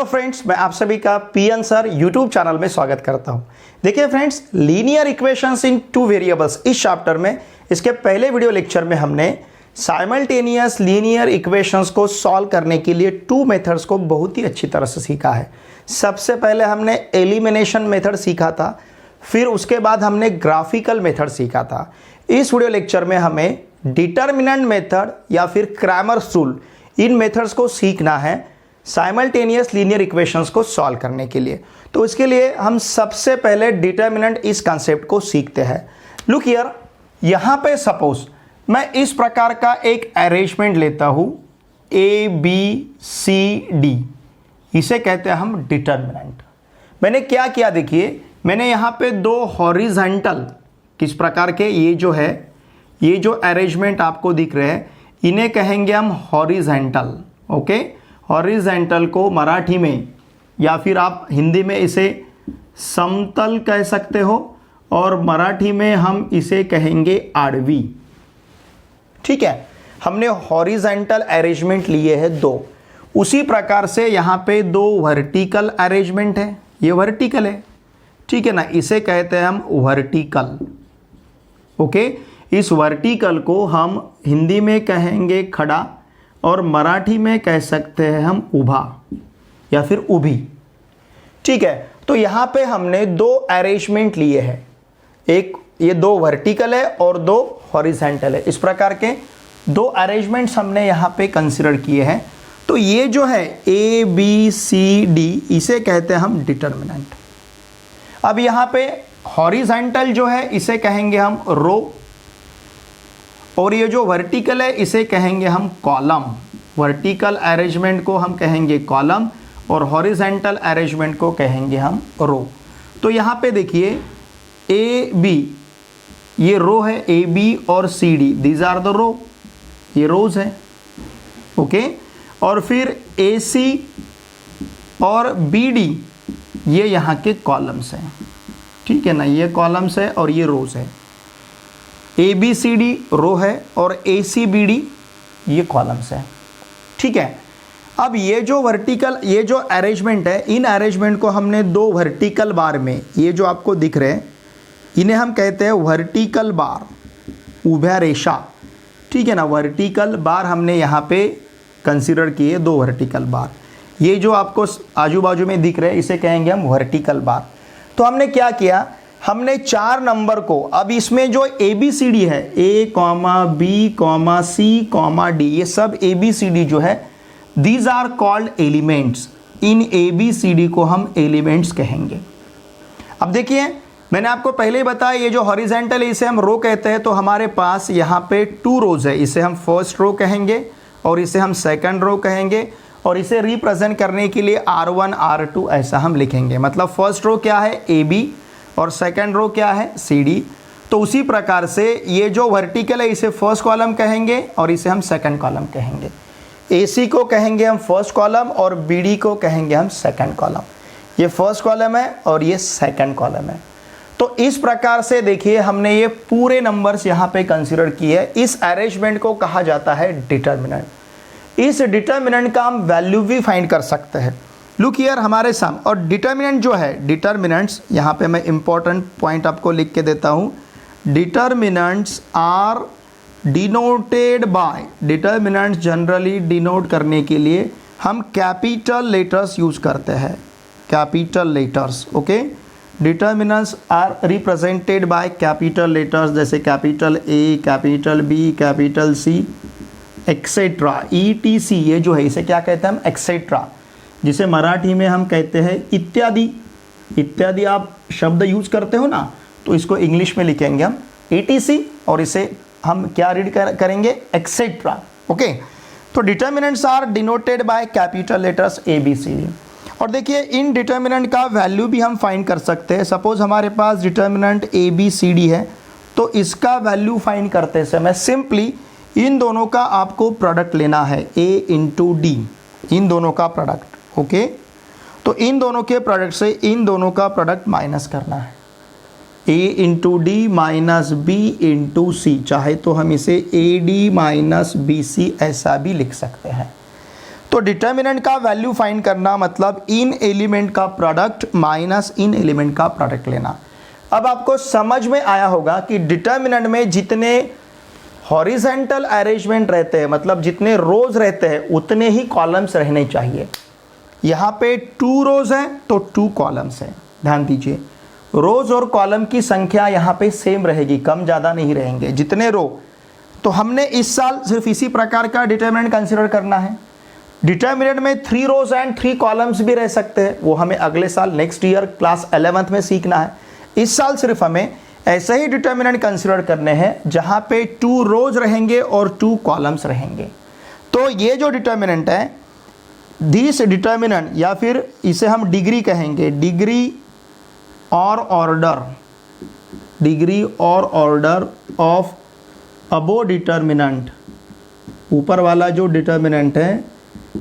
तो फ्रेंड्स, मैं आप सभी का पीएन सर यूट्यूब चैनल में स्वागत करता हूं। देखिए फ्रेंड्स, लीनियर इक्वेशंस इन टू वेरिएबल्स इस चैप्टर में इसके पहले वीडियो लेक्चर में हमने साइमल्टेनियस लीनियर इक्वेशंस को सॉल्व करने के लिए टू मेथड्स को बहुत ही अच्छी तरह से सीखा है। सबसे पहले हमने एलिमिनेशन मेथड सीखा था, फिर उसके बाद हमने ग्राफिकल मेथड सीखा था। इस वीडियो लेक्चर में हमें डिटर्मिनेंट मेथड या फिर क्रैमर्स रूल, इन मेथड्स को सीखना है साइमल्टेनियस लीनियर इक्वेशंस को सॉल्व करने के लिए। तो इसके लिए हम सबसे पहले डिटर्मिनेंट इस कॉन्सेप्ट को सीखते हैं। लुक हियर, यहाँ पे सपोज मैं इस प्रकार का एक अरेंजमेंट लेता हूँ ए बी सी डी, इसे कहते हैं हम डिटर्मिनेंट। मैंने क्या किया, देखिए मैंने यहाँ पे दो हॉरिजॉन्टल किस प्रकार के, ये जो है ये जो अरेंजमेंट आपको दिख रहे हैं इन्हें कहेंगे हम हॉरिजॉन्टल। ओके, हॉरिजॉन्टल को मराठी में या फिर आप हिंदी में इसे समतल कह सकते हो और मराठी में हम इसे कहेंगे आड़वी। ठीक है, हमने हॉरिजॉन्टल अरेंजमेंट लिए हैं दो। उसी प्रकार से यहाँ पे दो वर्टिकल अरेंजमेंट है, ये वर्टिकल है, ठीक है ना, इसे कहते हैं हम वर्टिकल। ओके, इस वर्टिकल को हम हिंदी में कहेंगे खड़ा और मराठी में कह सकते हैं हम उभा या फिर उभी। ठीक है, तो यहाँ पे हमने दो अरेंजमेंट लिए हैं, एक ये दो वर्टिकल है और दो हॉरिजॉन्टल है। इस प्रकार के दो अरेंजमेंट्स हमने यहाँ पे कंसिडर किए हैं। तो ये जो है ए बी सी डी, इसे कहते हैं हम डिटर्मिनेंट। अब यहाँ पे हॉरिजॉन्टल जो है इसे कहेंगे हम रो, और ये जो वर्टिकल है इसे कहेंगे हम कॉलम। वर्टिकल अरेंजमेंट को हम कहेंगे कॉलम और हॉरिजॉन्टल अरेंजमेंट को कहेंगे हम रो। तो यहाँ पे देखिए ए बी, ये रो है, ए बी और C D, these are the rows, ये रोज है। ओके, और फिर ए सी और बी डी, ये यहाँ के कॉलम्स हैं। ठीक है ना, ये कॉलम्स है और ये रोज है। ए बी सी डी रो है और ए सी बी डी ये कॉलम्स है। ठीक है, अब ये जो वर्टिकल, ये जो अरेंजमेंट है, इन अरेंजमेंट को हमने दो वर्टिकल बार में, ये जो आपको दिख रहे हैं इन्हें हम कहते हैं वर्टिकल बार, उभय रेखा। ठीक है ना, वर्टिकल बार हमने यहाँ पे कंसीडर किए, दो वर्टिकल बार। ये जो आपको आजू बाजू में दिख रहे हैं इसे कहेंगे हम वर्टिकल बार। तो हमने क्या किया, हमने चार नंबर को, अब इसमें जो ए बी सी डी है, A comma B comma C comma D, ये सब ए बी सी डी जो है दीज आर कॉल्ड एलिमेंट्स। इन ए बी सी डी को हम एलिमेंट्स कहेंगे। अब देखिए मैंने आपको पहले ही बताया, ये जो हॉरिजॉन्टल है इसे हम रो कहते हैं। तो हमारे पास यहाँ पे टू रोज है, इसे हम फर्स्ट रो कहेंगे और इसे हम सेकंड रो कहेंगे, और इसे रिप्रेजेंट करने के लिए R1 R2 ऐसा हम लिखेंगे। मतलब फर्स्ट रो क्या है ए बी और सेकंड रो क्या है सी डी। तो उसी प्रकार से ये जो वर्टिकल है इसे फर्स्ट कॉलम कहेंगे और इसे हम सेकंड कॉलम कहेंगे। ए सी को कहेंगे हम फर्स्ट कॉलम और बी डी को कहेंगे हम सेकंड कॉलम। ये फर्स्ट कॉलम है और ये सेकंड कॉलम है। तो इस प्रकार से देखिए हमने ये पूरे नंबर्स यहाँ पे कंसिडर किए हैं। इस अरेंजमेंट को कहा जाता है डिटर्मिनेंट। इस डिटर्मिनेंट का हम वैल्यू भी फाइंड कर सकते हैं। लुक हियर हमारे सामने, और डिटर्मिनेंट जो है, डिटर्मिनेंट्स यहाँ पे मैं इंपॉर्टेंट पॉइंट आपको लिख के देता हूँ। Determinants are denoted by, determinants generally denote करने के लिए हम कैपिटल लेटर्स यूज़ करते हैं, capital letters. Okay, determinants are represented by capital letters, जैसे capital A, capital B, capital C, etcetera. ETC ये जो है इसे क्या कहते हैं हम, एक्सेट्रा, जिसे मराठी में हम कहते हैं इत्यादि। इत्यादि आप शब्द यूज करते हो ना, तो इसको इंग्लिश में लिखेंगे हम ETC और इसे हम क्या रीड करेंगे, एक्सेट्रा। ओके, तो determinants are denoted by capital letters A B C D. और देखिए इन डिटर्मिनेंट का वैल्यू भी हम फाइंड कर सकते हैं। सपोज हमारे पास determinant a B C D है, तो इसका वैल्यू फाइंड करते समय सिंपली इन दोनों का आपको प्रोडक्ट लेना है, ए इंटू डी, इन दोनों का प्रोडक्ट। ओके, तो इन दोनों के प्रोडक्ट से इन दोनों का प्रोडक्ट माइनस करना है, a into d minus b into c, चाहे तो हम इसे a d minus b c ऐसा भी लिख सकते हैं। तो डिटर्मिनेंट का वैल्यू फाइंड करना मतलब इन एलिमेंट का प्रोडक्ट माइनस इन एलिमेंट का प्रोडक्ट लेना। अब आपको समझ में आया होगा कि डिटर्मिनेंट में जितने हॉरिजेंटल अरेंजमेंट रहते हैं, मतलब जितने रोज रहते हैं उतने ही कॉलम्स रहने चाहिए। यहाँ पे 2 रोज है तो 2 कॉलम्स है। ध्यान दीजिए, रोज और कॉलम की संख्या यहाँ पे सेम रहेगी, कम ज़्यादा नहीं रहेंगे जितने रो। तो हमने इस साल सिर्फ इसी प्रकार का डिटर्मिनेंट कंसिडर करना है। डिटर्मिनेंट में 3 रोज एंड 3 कॉलम्स भी रह सकते हैं, वो हमें अगले साल नेक्स्ट ईयर क्लास 11th में सीखना है। इस साल सिर्फ हमें ऐसे ही डिटर्मिनेंट कंसिडर करने हैं जहाँ पे 2 रोज रहेंगे और 2 कॉलम्स रहेंगे। तो ये जो डिटर्मिनेंट है, दिस डिटर्मिनेंट, या फिर इसे हम डिग्री कहेंगे, डिग्री और ऑर्डर ऑफ अबो डिटर्मिनेंट, ऊपर वाला जो डिटर्मिनेंट है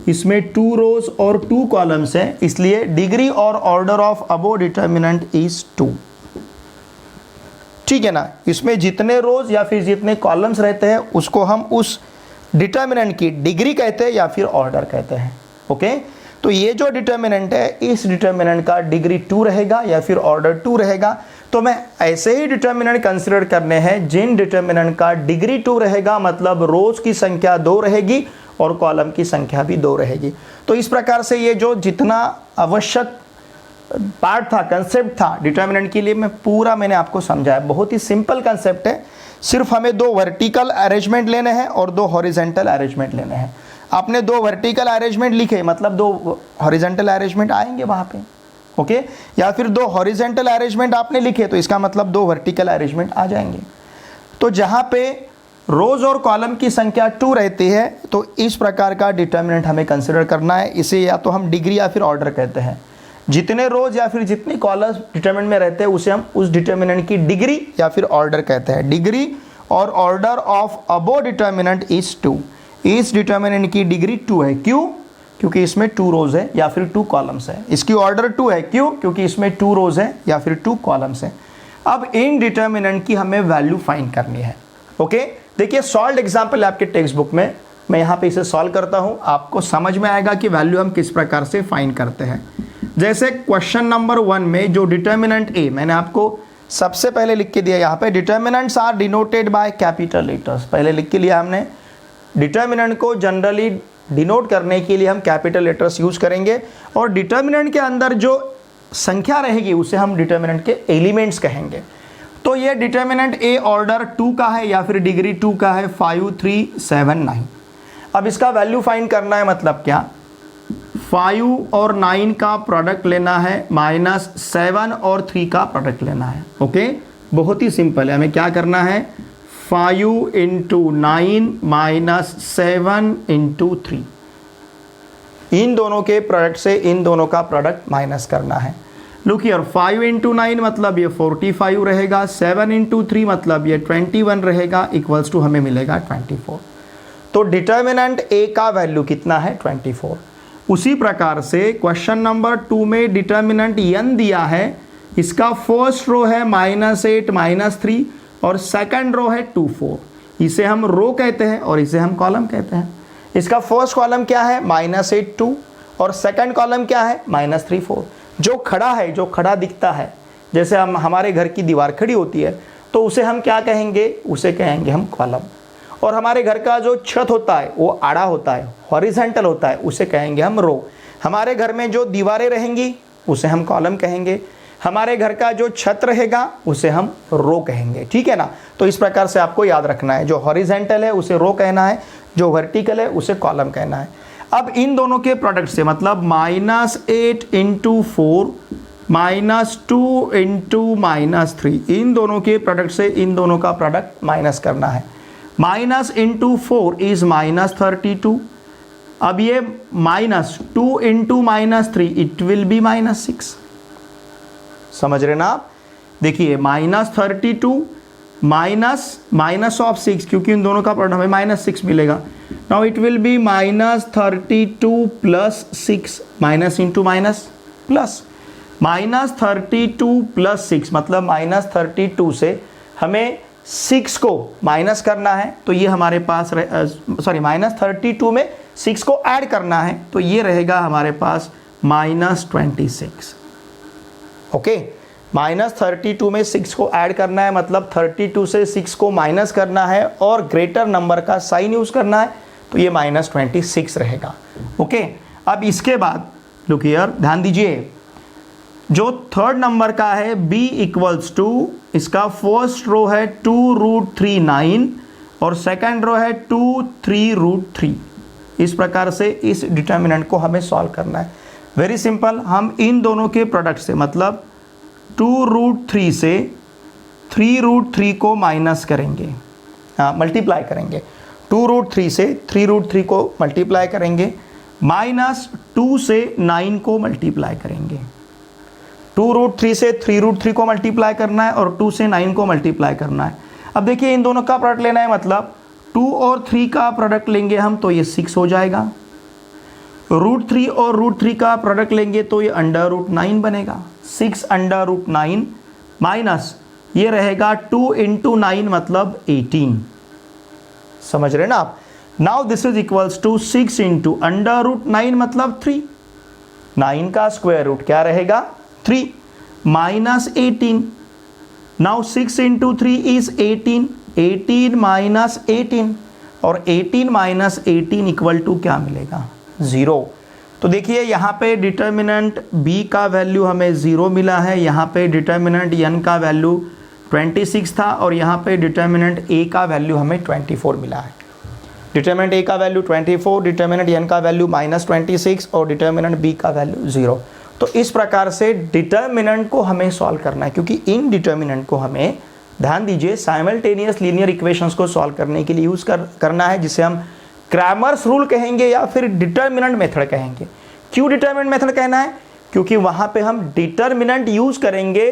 इसमें 2 रोज और 2 कॉलम्स है, इसलिए डिग्री और order of above determinant is 2। ठीक है ना। इसमें जितने रोज या फिर जितने कॉलम्स रहते हैं उसको हम उस डिटर्मिनेंट की डिग्री कहते हैं या फिर ऑर्डर कहते हैं। ओके, तो ये जो डिटर्मिनेंट है, इस डिटर्मिनेंट का डिग्री 2 रहेगा या फिर ऑर्डर 2 रहेगा। तो मैं ऐसे ही डिटर्मिनेंट कंसिडर करने हैं जिन डिटर्मिनेंट का डिग्री 2 रहेगा, मतलब रोज की संख्या 2 रहेगी और कॉलम की संख्या भी 2 रहेगी। तो इस प्रकार से ये जो जितना आवश्यक पार्ट था, कंसेप्ट था डिटर्मिनेंट के लिए, मैंने आपको समझाया। बहुत ही सिंपल कंसेप्ट है, सिर्फ हमें 2 वर्टिकल अरेंजमेंट लेने हैं और 2 हॉरिजेंटल अरेंजमेंट लेने हैं। आपने 2 वर्टिकल अरेंजमेंट लिखे मतलब 2 हॉरिजेंटल अरेंजमेंट आएंगे वहाँ पे। ओके, या फिर 2 हॉरिजेंटल अरेंजमेंट आपने लिखे तो इसका मतलब 2 वर्टिकल अरेंजमेंट आ जाएंगे। तो जहाँ पे रोज और कॉलम की संख्या 2 रहती है तो इस प्रकार का डिटर्मिनेंट हमें कंसिडर करना है। इसे या तो हम डिग्री या फिर ऑर्डर कहते हैं। जितने रोज या फिर जितने कॉलम्स डिटर्मिनेंट में रहते हैं उसे हम उस डिटर्मिनेंट की डिग्री या फिर ऑर्डर कहते हैं। डिग्री और order of above determinant is 2। इस डिटर्मिनेंट की डिग्री 2 है। क्यों? क्योंकि इसमें 2 रोज है या फिर 2 कॉलम्स है। इसकी ऑर्डर 2 है। क्यों? क्योंकि इसमें 2 रोज है या फिर 2 कॉलम्स है। अब इन डिटर्मिनेंट की हमें वैल्यू फाइंड करनी है। ओके, देखिए सॉल्व एग्जाम्पल आपके टेक्स्ट बुक में, मैं यहाँ पे इसे सॉल्व करता हूँ, आपको समझ में आएगा कि वैल्यू हम किस प्रकार से फाइंड करते हैं। जैसे क्वेश्चन नंबर 1 में जो डिटर्मिनेंट ए, मैंने आपको सबसे पहले लिख के दिया यहाँ पे, determinants are denoted by capital letters. पहले लिख के लिया हमने। डिटर्मिनेंट को जनरली डिनोट करने के लिए हम कैपिटल लेटर्स यूज करेंगे और डिटर्मिनेंट के अंदर जो संख्या रहेगी उसे हम डिटर्मिनेंट के एलिमेंट्स कहेंगे। तो ये डिटर्मिनेंट ए ऑर्डर 2 का है या फिर डिग्री 2 का है, 5 3 7 9। अब इसका वैल्यू फाइंड करना है, मतलब क्या, 5 और 9 का प्रोडक्ट लेना है माइनस 7 और 3 का प्रोडक्ट लेना है। ओके, बहुत ही सिंपल है। हमें क्या करना है, 5 इंटू 9 माइनस 7 इंटू 3, इन दोनों के प्रोडक्ट से इन दोनों का प्रोडक्ट माइनस करना है। लुक हियर, 5 इंटू 9 मतलब ये 45 रहेगा, 7 इंटू 3 मतलब ये 21 रहेगा, इक्वल्स टू हमें मिलेगा 24। तो डिटर्मिनेंट ए का वैल्यू कितना है, 24। उसी प्रकार से क्वेश्चन नंबर 2 में डिटर्मिनेंट एन दिया है, इसका फर्स्ट रो है -8 -3 और सेकंड रो है 2 4। इसे हम रो कहते हैं और इसे हम कॉलम कहते हैं। इसका फर्स्ट कॉलम क्या है, -8 2 और सेकंड कॉलम क्या है, -3 4। जो खड़ा है, जो खड़ा दिखता है, जैसे हम हमारे घर की दीवार खड़ी होती है तो उसे हम क्या कहेंगे, उसे कहेंगे हम कॉलम। और हमारे घर का जो छत होता है वो आड़ा होता है, हॉरिजॉन्टल होता है, उसे कहेंगे हम रो। हमारे घर में जो दीवारें रहेंगी उसे हम कॉलम कहेंगे। हमारे घर का जो छत रहेगा उसे हम रो कहेंगे। ठीक है ना। तो इस प्रकार से आपको याद रखना है, जो हॉरिजॉन्टल है उसे रो कहना है, जो वर्टिकल है उसे कॉलम कहना है। अब इन दोनों के प्रोडक्ट से, मतलब -8 इंटू 4 -2 इंटू -3, इन दोनों के प्रोडक्ट से इन दोनों का प्रोडक्ट माइनस करना है। Minus into 4 is -32। अब ये -2 इंटू -3 इट विल बी -6। समझ रहे ना आप। देखिए -32 माइनस ऑफ 6, क्योंकि इन दोनों का प्रोडक्ट हमें -6 मिलेगा। Now it will B -32 plus 6, minus into minus plus, -32 plus 6 मतलब -32 से हमें 6 को माइनस करना है। तो ये हमारे पास -32 में 6 को ऐड करना है तो ये रहेगा हमारे पास -26। ओके, -32 में 6 को ऐड करना है, मतलब 32 से 6 को माइनस करना है और ग्रेटर नंबर का साइन यूज करना है, तो ये -26 रहेगा। ओके, अब इसके बाद लुक हियर, ध्यान दीजिए, जो थर्ड नंबर का है b इक्वल्स टू, इसका फर्स्ट रो है 2√39 और सेकंड रो है 2/3√3। इस प्रकार से इस डिटर्मिनेंट को हमें सॉल्व करना है। वेरी सिंपल, हम इन दोनों के प्रोडक्ट से, मतलब 2√3 से 3√3 को माइनस करेंगे, मल्टीप्लाई करेंगे। 2√3 से 3√3 को मल्टीप्लाई करेंगे, -2 से 9 को मल्टीप्लाई करेंगे। 2√3 से 3√3 को मल्टीप्लाई करना है और 2 से 9 को मल्टीप्लाई करना है। अब देखिए, इन दोनों का प्रोडक्ट लेना है, मतलब 2 और 3 का प्रोडक्ट लेंगे हम तो ये 6 हो जाएगा। √3 और √3 का प्रोडक्ट लेंगे तो ये √9 बनेगा। 6 √9 माइनस ये रहेगा 2 × 9 मतलब 18। समझ रहे ना आप? Now this is equals to 6 × √9 मतलब 3। 9 का स्क्वायर रूट क्या रहेगा? 3 -18। Now 6 × 3 is 18। 18 - 18 और 18 - 18 इक्वल टू क्या मिलेगा? 0। तो देखिए यहाँ पे डिटर्मिनेंट b का वैल्यू हमें 0 मिला है, यहाँ पे डिटर्मिनेंट n का वैल्यू 26 था और यहाँ पे डिटर्मिनेंट a का वैल्यू हमें 24 मिला है। डिटर्मिनेंट a का वैल्यू 24, डिटर्मिनेंट n का वैल्यू -26 और डिटर्मिनेंट b का वैल्यू 0। तो इस प्रकार से डिटर्मिनेंट को हमें सॉल्व करना है, क्योंकि इन डिटर्मिनेंट को हमें, ध्यान दीजिए, साइमल्टेनियस लीनियर इक्वेशंस को सॉल्व करने के लिए यूज़ करना है, जिसे हम क्रैमर्स रूल कहेंगे या फिर डिटर्मिनेंट मेथड कहेंगे। क्यों डिटर्मिनेंट मेथड कहना है? क्योंकि वहाँ पे हम डिटर्मिनेंट यूज़ करेंगे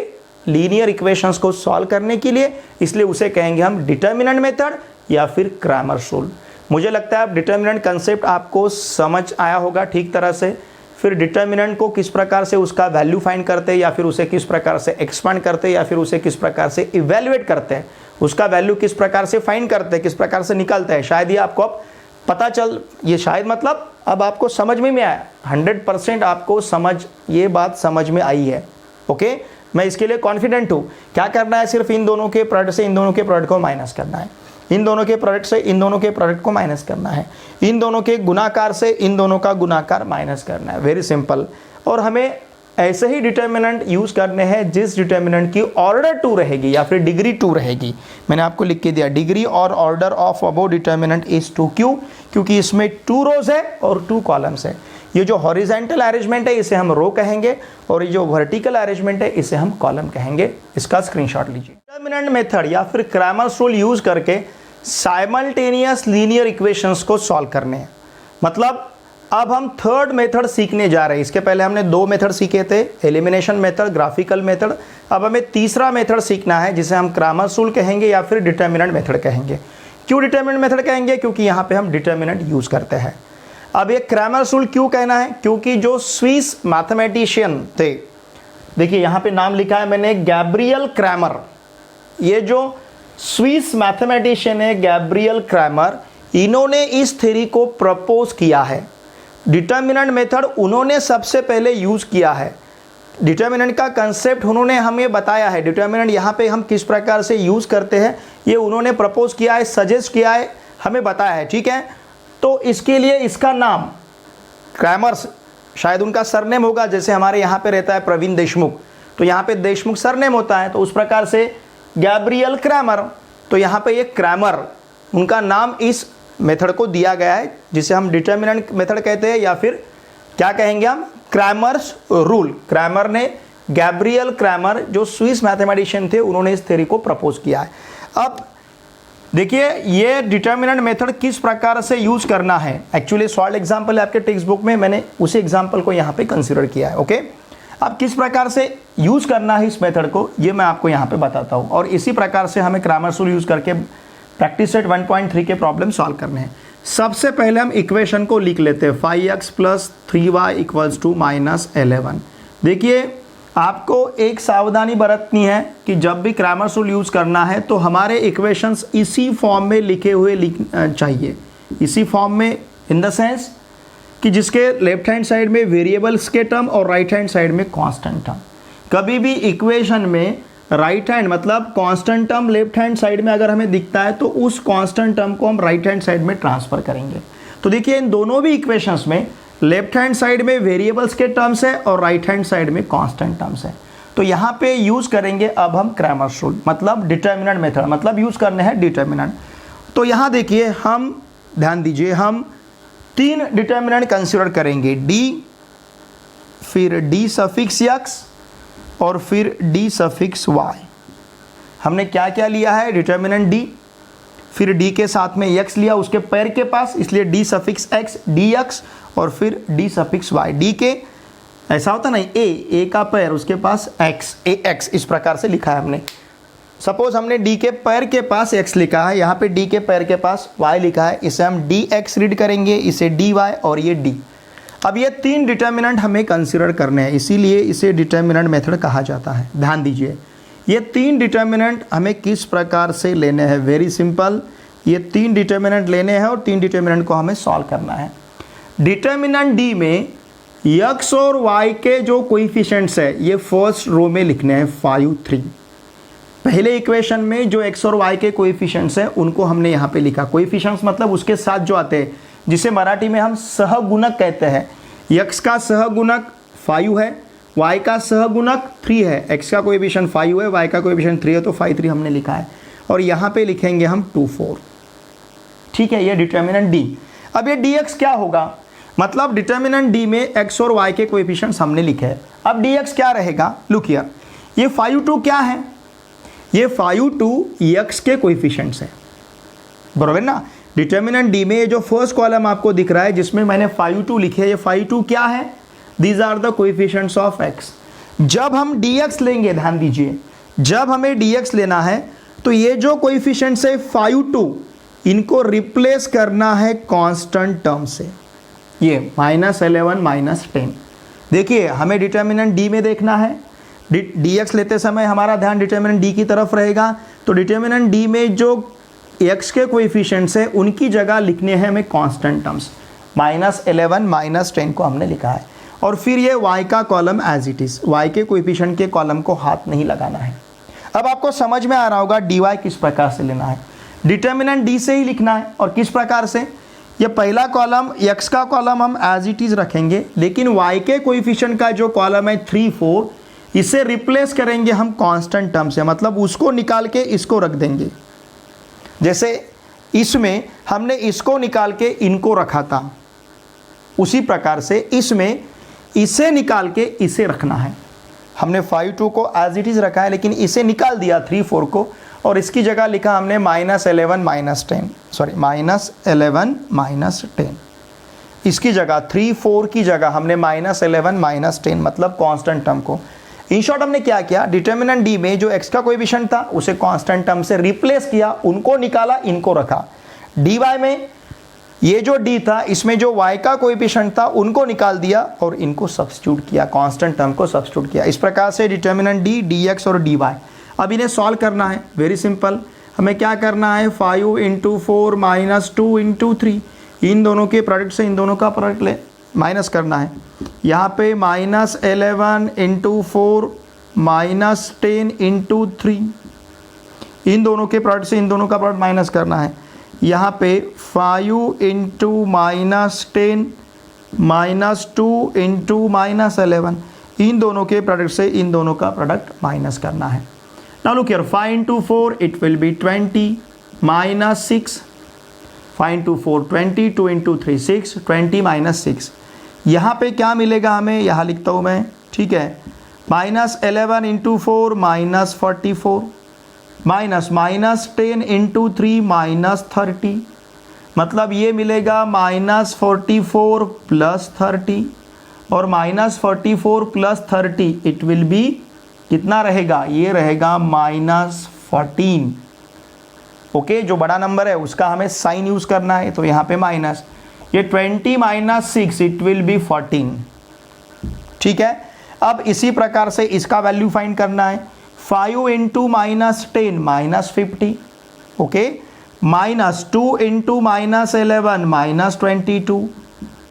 लीनियर इक्वेशंस को सॉल्व करने के लिए, इसलिए उसे कहेंगे हम डिटर्मिनेंट मेथड या फिर क्रैमर्स रूल। मुझे लगता है अब डिटर्मिनेंट कंसेप्ट आपको समझ आया होगा ठीक तरह से। फिर डिटर्मिनेंट को किस प्रकार से उसका वैल्यू फाइंड करते हैं, या फिर उसे किस प्रकार से एक्सपांड करते हैं, या फिर उसे किस प्रकार से इवेल्युएट करते हैं, उसका वैल्यू किस प्रकार से फाइंड करते हैं, किस प्रकार से निकालते हैं, शायद ये आपको अब पता चल, ये शायद मतलब अब आपको समझ में आया। 100% आपको ये बात समझ में आई है। ओके, मैं इसके लिए कॉन्फिडेंट हूँ। क्या करना है? सिर्फ इन दोनों के प्रोडक्ट से इन दोनों के प्रोडक्ट को माइनस करना है, इन दोनों के प्रोडक्ट से इन दोनों के प्रोडक्ट को माइनस करना है, इन दोनों के गुणाकार से इन दोनों का गुणाकार माइनस करना है। Very simple. और हमें ऐसे ही डिटर्मिनेंट यूज़ करने हैं जिस डिटर्मिनेंट की ऑर्डर 2 रहेगी या फिर डिग्री 2 रहेगी। मैंने आपको लिख के दिया, डिग्री और order of above determinant is 2। क्यों? क्योंकि इसमें 2 रोज है और 2 कॉलम्स है। ये जो हॉरिजेंटल अरेंजमेंट है इसे हम रो कहेंगे और ये जो वर्टिकल अरेंजमेंट है इसे हम कॉलम कहेंगे। इसका स्क्रीनशॉट लीजिए। डिटर्मिनेंट मेथड या फिर क्रैमर्स रूल यूज करके साइमल्टेनियस लीनियर इक्वेशंस को सॉल्व करने हैं। मतलब अब हम थर्ड मेथड सीखने जा रहे हैं। इसके पहले हमने 2 मेथड सीखे थे, एलिमिनेशन मेथड, ग्राफिकल मेथड। अब हमें तीसरा मेथड सीखना है जिसे हम क्रैमर्स रूल कहेंगे या फिर डिटर्मिनेंट मेथड कहेंगे। क्यों डिटर्मिनेंट मेथड कहेंगे? क्योंकि यहाँ पे हम डिटर्मिनेंट यूज करते हैं। अब ये क्रैमर्स रूल क्यों कहना है? क्योंकि जो स्विस मैथमेटिशियन थे, देखिए यहाँ पे नाम लिखा है मैंने, गैब्रियल क्रैमर। ये जो स्विस मैथमेटिशियन है गैब्रियल क्रैमर, इन्होंने इस थ्योरी को प्रपोज किया है। डिटर्मिनेंट मेथड उन्होंने सबसे पहले यूज किया है। डिटर्मिनेंट का कंसेप्ट उन्होंने हमें बताया है। डिटर्मिनेंट यहाँ पे हम किस प्रकार से यूज करते हैं ये उन्होंने प्रपोज किया है, सजेस्ट किया है, हमें बताया है। ठीक है, तो इसके लिए इसका नाम क्रैमर्स, शायद उनका सरनेम होगा, जैसे हमारे यहाँ पे रहता है प्रवीण देशमुख, तो यहाँ पे देशमुख सरनेम होता है, तो उस प्रकार से गैब्रियल क्रैमर, तो यहाँ पे ये क्रैमर उनका नाम इस मेथड को दिया गया है जिसे हम डिटर्मिनेंट मेथड कहते हैं या फिर क्या कहेंगे हम, क्रैमर्स रूल। क्रैमर ने, गैब्रियल क्रैमर जो स्विस मैथमेटिशियन थे, उन्होंने इस थ्योरी को प्रपोज किया है। अब देखिए ये डिटर्मिनेंट मेथड किस प्रकार से यूज करना है। एक्चुअली सॉल्व एग्जांपल है आपके टेक्स्ट बुक में, मैंने उसी एग्जांपल को यहाँ पे कंसीडर किया है। ओके, अब किस प्रकार से यूज करना है इस मेथड को ये मैं आपको यहाँ पे बताता हूँ, और इसी प्रकार से हमें क्रैमर्स रूल यूज करके प्रैक्टिस सेट 1.3 के प्रॉब्लम सॉल्व करने हैं। सबसे पहले हम इक्वेशन को लिख लेते हैं, 5x + 3y = -11। देखिए आपको एक सावधानी बरतनी है कि जब भी क्रैमर्स रूल यूज़ करना है तो हमारे इक्वेशंस इसी फॉर्म में लिखे हुए चाहिए। इसी फॉर्म में इन द सेंस कि जिसके लेफ्ट हैंड साइड में वेरिएबल्स के टर्म और राइट हैंड साइड में कांस्टेंट टर्म। कभी भी इक्वेशन में राइट हैंड मतलब constant term left hand side में अगर हमें दिखता है तो उस कांस्टेंट टर्म को हम राइट हैंड साइड में ट्रांसफर करेंगे। तो देखिए इन दोनों भी इक्वेशंस में लेफ्ट हैंड साइड में वेरिएबल्स के टर्म्स है और राइट हैंड साइड में कांस्टेंट टर्म्स है। तो यहाँ पे यूज करेंगे अब हम क्रैमर्स रूल, मतलब डिटर्मिनेंट मेथड, मतलब यूज करने हैं डिटर्मिनेंट। तो यहाँ देखिए हम ध्यान दीजिए, हम 3 डिटर्मिनेंट कंसिडर करेंगे, डी, फिर डी सफिक्स एक्स और फिर डी सफिक्स वाई। हमने क्या क्या लिया है, डिटर्मिनेंट डी, फिर डी के साथ में एक्स लिया उसके पैर के पास, इसलिए D suffix x d x, और फिर डी सफिक्स वाई। डी के ऐसा होता नहीं, ए का पैर उसके पास एक्स, ए एक्स, इस प्रकार से लिखा है हमने। सपोज हमने डी के पैर के पास एक्स लिखा है, यहाँ पे डी के पैर के पास वाई लिखा है, इसे हम डी एक्स रीड करेंगे, इसे डी वाई और ये डी। अब ये 3 डिटर्मिनेंट हमें कंसिडर करने हैं, इसीलिए इसे डिटर्मिनेंट मेथड कहा जाता है। ध्यान दीजिए ये 3 डिटर्मिनेंट हमें किस प्रकार से लेने हैं, वेरी सिंपल, ये 3 डिटर्मिनेंट लेने हैं और 3 डिटर्मिनेंट को हमें सॉल्व करना है। डिटर्मिनेंट डी में x और y के जो कोएफिशिएंट्स है ये फर्स्ट रो में लिखने हैं 5, 3। पहले इक्वेशन में जो x और y के कोएफिशिएंट्स हैं उनको हमने यहाँ पे लिखा। कोएफिशिएंट्स मतलब उसके साथ जो आते हैं, जिसे मराठी में हम सहगुणक कहते हैं। x का सहगुणक 5 है, y का सहगुणक 3 है, x का कोएफिशिएंट 5 है, y का कोएफिशिएंट 3 है, तो 5, 3 हमने लिखा है। और यहाँ पे लिखेंगे हम 2, 4। ठीक है, ये डिटर्मिनेंट डी। अब ये dx क्या होगा, मतलब डिटर्मिनेंट डी में x और y के कोएफिशिएंट्स हमने लिखे हैं। अब dx क्या रहेगा, लुक हियर, ये 5, 2 क्या है, ये 5, 2 x के कोएफिशिएंट्स है, बराबर ना। डिटर्मिनेंट डी में ये जो फर्स्ट कॉलम आपको दिख रहा है जिसमें मैंने 5, 2 लिखे, ये 5, 2 क्या है, these are the coefficients of x। जब हम dx लेंगे, ध्यान दीजिए, जब हमें dx लेना है तो ये जो कोएफिशिएंट्स है 5, 2, इनको रिप्लेस करना है कांस्टेंट टर्म से, ये -11 -10। देखिए हमें डिटर्मिनेंट डी में देखना है, dx लेते समय हमारा ध्यान डिटर्मिनेंट डी की तरफ रहेगा। तो डिटर्मिनेंट डी में जो x के कोएफिशिएंट्स है उनकी जगह लिखने हैं हमें कांस्टेंट टर्म्स, -11 -10 को हमने लिखा है। और फिर ये y का column as it is, y के कोएफिशिएंट के कॉलम को हाथ नहीं लगाना है। अब आपको समझ में आ रहा होगा dy किस प्रकार से लेना है, डिटर्मिनेंट डी से ही लिखना है। और किस प्रकार से, ये पहला कॉलम x का कॉलम हम एज इट इज रखेंगे, लेकिन y के कोएफिशिएंट का जो कॉलम है 3, 4, इसे रिप्लेस करेंगे हम कांस्टेंट टर्म से, मतलब उसको निकाल के इसको रख देंगे। जैसे इसमें हमने इसको निकाल के इनको रखा था, उसी प्रकार से इसमें इसे निकाल के इसे रखना है। हमने 5, 2 को एज इट इज रखा है, लेकिन इसे निकाल दिया 3, 4 को, और इसकी जगह लिखा हमने -11 -10। इसकी जगह 3, 4 की जगह हमने -11 -10, मतलब कांस्टेंट टर्म को। इन शॉर्ट हमने क्या किया, डिटर्मिनेंट डी में जो x का कोएफिशिएंट था उसे कांस्टेंट टर्म से रिप्लेस किया, उनको निकाला, इनको रखा। dy में ये जो d था, इसमें जो y का कोएफिशिएंट था उनको निकाल दिया और इनको सब्स्टिट्यूट किया, कांस्टेंट टर्म को सब्स्टिट्यूट किया। इस प्रकार से डिटर्मिनेंट d, dx और dy। अब इन्हें सॉल्व करना है, वेरी सिंपल। हमें क्या करना है, 5 × 4 -2 × 3, इन दोनों के प्रोडक्ट से इन दोनों का प्रोडक्ट ले माइनस करना है। यहाँ पे -11 × 4 -10 × 3, इन दोनों के प्रोडक्ट से इन दोनों का प्रोडक्ट माइनस करना है। यहाँ पे 5 × -10 -2 × -11, इन दोनों के प्रोडक्ट से इन दोनों का प्रोडक्ट माइनस करना है। Now look here, 5 × 4 it will be 20 -6, 5 × 4 20, 2 × 3 6, 20 -6। यहाँ पे क्या मिलेगा हमें, यहाँ लिखता हूँ मैं, ठीक है, -11 × 4 -44, -10 × 3 -30, मतलब ये मिलेगा -44 + 30, और -44 + 30 इट विल बी कितना रहेगा, ये रहेगा -14। ओके, जो बड़ा नंबर है उसका हमें साइन यूज करना है, तो यहाँ पे माइनस, ये 20 -6 इट विल बी 14। ठीक है, अब इसी प्रकार से इसका वैल्यू फाइंड करना है। 5 × -10 -50, okay, -2 × -11 -22,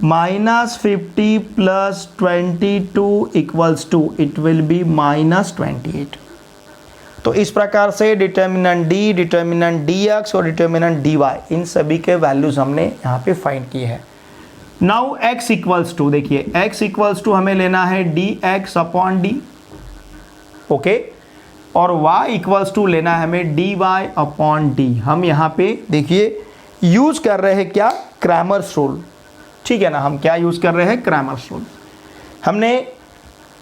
-50 plus 22 equals to it will be -28। तो इस प्रकार से determinant D, determinant D x और डिटर्मिनेंट डी वाई, इन सभी के वैल्यूज हमने यहाँ पे फाइंड किए हैं। नाउ x इक्वल्स टू, देखिए x इक्वल्स टू हमें लेना है D x upon D, okay, और y इक्वल्स टू लेना है हमें डी वाई अपॉन डी। हम यहाँ पे देखिए यूज कर रहे हैं क्या, क्रैमर्स रूल, ठीक है ना। हम क्या यूज कर रहे हैं, क्रैमर्स रूल। हमने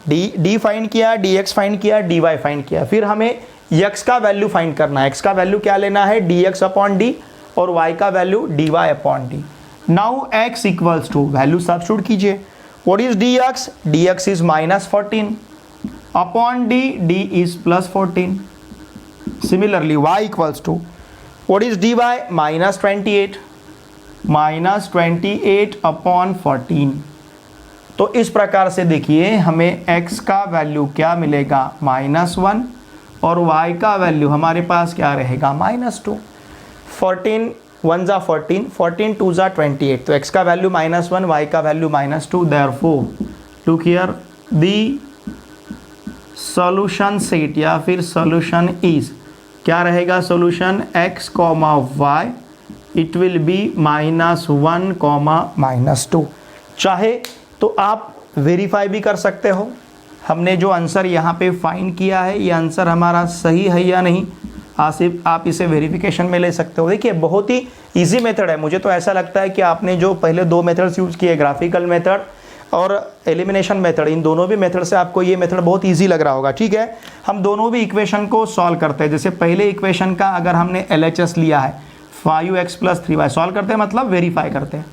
डी फाइंड किया, डी एक्स फाइंड किया, डी वाई फाइंड किया, फिर हमें x का वैल्यू फाइंड करना है। x का वैल्यू क्या लेना है, डी एक्स अपॉन डी, और y का value d y upon d. Now x equals to, value substitute कीजिए। What is d x, d x is -14 upon d, d is +14। Similarly y equals to, what is d y, -28 upon 14। तो इस प्रकार से देखिए हमें x का value क्या मिलेगा, -1, और y का वैल्यू हमारे पास क्या रहेगा, -2। 14 1 जा 14, 14 2 जा 28, तो x का वैल्यू -1, y का value -2। Therefore look here, the solution set या फिर सॉल्यूशन इज, क्या रहेगा solution, x, y, it will B -1, -2। चाहे तो आप वेरीफाई भी कर सकते हो, हमने जो आंसर यहाँ पे फाइंड किया है ये आंसर हमारा सही है या नहीं, आप इसे वेरिफिकेशन में ले सकते हो। देखिए बहुत ही इजी मेथड है। मुझे तो ऐसा लगता है कि आपने जो पहले 2 मेथड्स यूज़ किए, ग्राफिकल मेथड और एलिमिनेशन मेथड, इन दोनों भी मेथड से आपको ये मेथड बहुत इजी लग रहा होगा, ठीक है। हम दोनों भी इक्वेशन को सॉल्व करते हैं। जैसे पहले इक्वेशन का अगर हमने LHS लिया है 5x + 3y, सॉल्व करते हैं मतलब वेरीफाई करते हैं,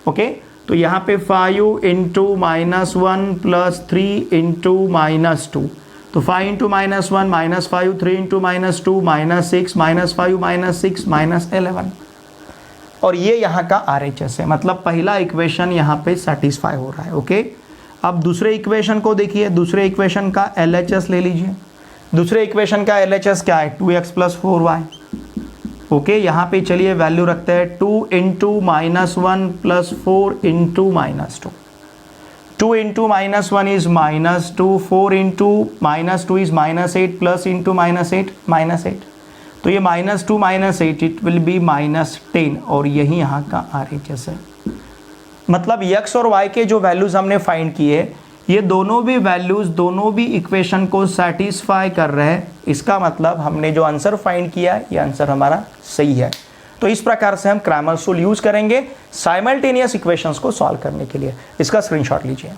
ओके। तो यहाँ पे 5 × -1 + 3 × -2, तो 5 × -1 -5, 3 × -2 -6, -5 -6 -11, और ये यहाँ का RHS है, मतलब पहला इक्वेशन यहाँ पे सेटिस्फाई हो रहा है, ओके। अब दूसरे इक्वेशन को देखिए, दूसरे इक्वेशन का LHS ले लीजिए। दूसरे इक्वेशन का LHS क्या है, 2x + 4y, ओके। यहाँ पे चलिए वैल्यू रखते हैं 2 × -1 + 4 × -2, 2 × -1 इज -2, 4 × -2 इज -8, प्लस × -8 तो ये -2 -8 इट विल बी -10, और यही यहाँ का RHS है। मतलब x और y के जो वैल्यूज़ हमने फाइंड किए, ये दोनों भी वैल्यूज़ दोनों भी इक्वेशन को सेटिस्फाई कर रहे हैं। इसका मतलब हमने जो आंसर फाइंड किया ये आंसर हमारा सही है। तो इस प्रकार से हम क्रैमर्स रूल यूज़ करेंगे साइमल्टेनियस इक्वेशंस को सॉल्व करने के लिए। इसका स्क्रीनशॉट लीजिए।